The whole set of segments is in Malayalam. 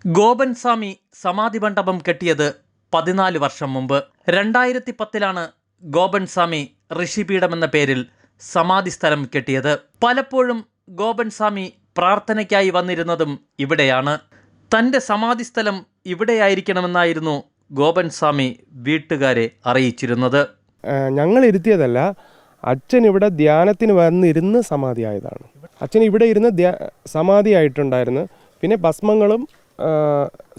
ഗോപൻ സ്വാമി സമാധി മണ്ഡപം കെട്ടിയത് 14 വർഷം മുമ്പ്. 2010 ഗോപൻ സ്വാമി ഋഷിപീഠം എന്ന പേരിൽ സമാധി സ്ഥലം കെട്ടിയത്. പലപ്പോഴും ഗോപൻ സ്വാമി പ്രാർത്ഥനയ്ക്കായി വന്നിരുന്നതും ഇവിടെയാണ്. തൻ്റെ സമാധി സ്ഥലം ഇവിടെയായിരിക്കണമെന്നായിരുന്നു ഗോപൻ സ്വാമി വീട്ടുകാരെ അറിയിച്ചിരുന്നത്. ഞങ്ങൾ ഇരുത്തിയതല്ല, അച്ഛൻ ഇവിടെ ധ്യാനത്തിന് വന്നിരുന്ന് സമാധിയായതാണ്. അച്ഛൻ ഇവിടെ ഇരുന്ന് സമാധിയായിട്ടുണ്ടായിരുന്നു. പിന്നെ ഭസ്മങ്ങളും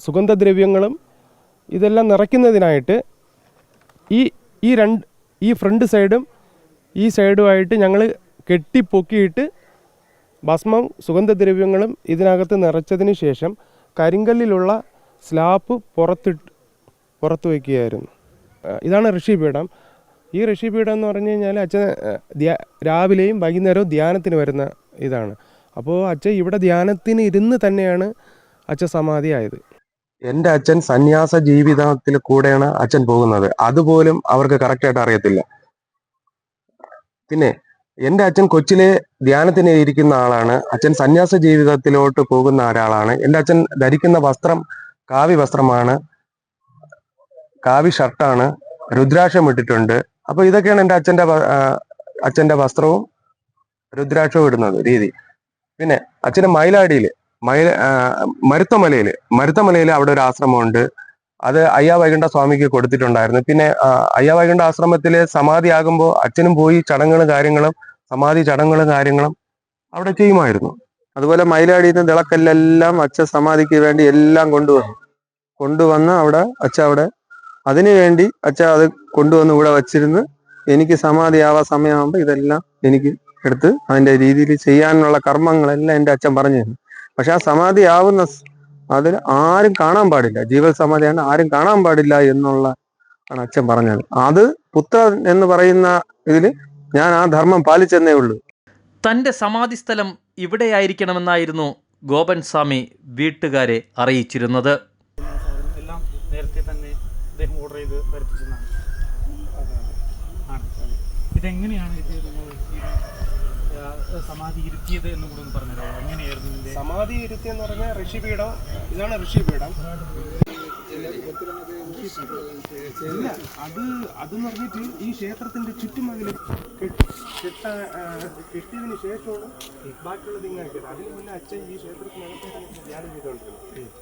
സുഗന്ധദ്രവ്യങ്ങളും ഇതെല്ലാം നിറയ്ക്കുന്നതിനായിട്ട് ഈ ഫ്രണ്ട് സൈഡും ഈ സൈഡുമായിട്ട് ഞങ്ങൾ കെട്ടിപ്പൊക്കിയിട്ട് ഭസ്മം സുഗന്ധദ്രവ്യങ്ങളും ഇതിനകത്ത് നിറച്ചതിന് ശേഷം കരിങ്കല്ലിലുള്ള സ്ലാബ് പുറത്ത് വയ്ക്കുകയായിരുന്നു. ഇതാണ് ഋഷിപീഠം. ഈ ഋഷിപീഠം എന്ന് പറഞ്ഞു കഴിഞ്ഞാൽ അച്ഛൻ രാവിലെയും വൈകുന്നേരവും ധ്യാനത്തിന് വരുന്ന ഇതാണ്. അപ്പോൾ അച്ഛൻ ഇവിടെ ധ്യാനത്തിന് ഇരുന്ന് തന്നെയാണ് അച്ഛൻ സമാധിയായത്. എൻ്റെ അച്ഛൻ സന്യാസ ജീവിതത്തിൽ കൂടെയാണ് അച്ഛൻ പോകുന്നത്. അതുപോലും അവർക്ക് കറക്റ്റായിട്ട് അറിയത്തില്ല. പിന്നെ എൻ്റെ അച്ഛൻ കൊച്ചിലെ ധ്യാനത്തിന് ഇരിക്കുന്ന ആളാണ്. അച്ഛൻ സന്യാസ ജീവിതത്തിലോട്ട് പോകുന്ന ഒരാളാണ്. എൻ്റെ അച്ഛൻ ധരിക്കുന്ന വസ്ത്രം കാവി വസ്ത്രമാണ്, കാവി ഷർട്ടാണ്, രുദ്രാക്ഷം ഇട്ടിട്ടുണ്ട്. അപ്പൊ ഇതൊക്കെയാണ് എൻ്റെ അച്ഛൻ്റെ വസ്ത്രവും രുദ്രാക്ഷവും ഇടുന്നത് രീതി. പിന്നെ അച്ഛന് മയിലാടിയിൽ മരുത്തമലയിൽ അവിടെ ഒരു ആശ്രമമുണ്ട്. അത് അയ്യാവൈകുണ്ഠ സ്വാമിക്ക് കൊടുത്തിട്ടുണ്ടായിരുന്നു. പിന്നെ അയ്യാവൈകുണ്ഠ ആശ്രമത്തിലെ സമാധി ആകുമ്പോൾ അച്ഛനും പോയി സമാധി ചടങ്ങുകളും കാര്യങ്ങളും അവിടെ ചെയ്യുമായിരുന്നു. അതുപോലെ മയിലാടിയിൽ നിന്ന് തിളക്കല്ലെല്ലാം അച്ഛൻ സമാധിക്ക് വേണ്ടി എല്ലാം കൊണ്ടുവന്ന് അവിടെ അതിനുവേണ്ടി അച്ഛൻ അത് കൊണ്ടുവന്ന് ഇവിടെ വച്ചിരുന്ന് എനിക്ക് സമാധിയാവാൻ സമയമാകുമ്പോൾ ഇതെല്ലാം എനിക്ക് എടുത്ത് അതിൻ്റെ രീതിയിൽ ചെയ്യാനുള്ള കർമ്മങ്ങളെല്ലാം എൻ്റെ അച്ഛൻ പറഞ്ഞു തന്നു. പക്ഷെ ആ സമാധി ആവുന്ന അതിൽ ആരും കാണാൻ പാടില്ല, ജീവൽ സമാധിയാണ്, ആരും കാണാൻ പാടില്ല എന്നുള്ള ആണ് അച്ഛൻ പറഞ്ഞത്. അത് പുത്രൻ എന്ന് പറയുന്ന ഇതിൽ ഞാൻ ആ ധർമ്മം പാലിച്ചെന്നേ ഉള്ളൂ. തൻ്റെ സമാധി സ്ഥലം ഇവിടെയായിരിക്കണമെന്നായിരുന്നു ഗോപൻ സ്വാമി വീട്ടുകാരെ അറിയിച്ചിരുന്നത്. എല്ലാം നേരത്തെ തന്നെ അദ്ദേഹം ഓർഡർ ചെയ്ത് വരുത്തിച്ചതാണ്. ഇതെങ്ങനെയാണ് സമാധി ഇരുത്തിയത് എന്ന് കൂടെ ഒന്ന് പറഞ്ഞുതരാമോ? എങ്ങനെയായിരുന്നു സമാധി ഇരുത്തിയെന്ന് പറഞ്ഞാൽ ഋഷിപീഠം, ഇതാണ് ഋഷിപീഠം. അതെന്ന് പറഞ്ഞിട്ട് ഈ ക്ഷേത്രത്തിന്റെ ചുറ്റുമതിൽ കെട്ടിയതിന് ശേഷമാണ് ബാക്കിയുള്ളത് ഇങ്ങനെ. അതിന് മുന്നേ അച്ഛൻ ഈ ക്ഷേത്രത്തിനകത്ത് ധ്യാനം ചെയ്തുകൊണ്ടിരുന്നത്.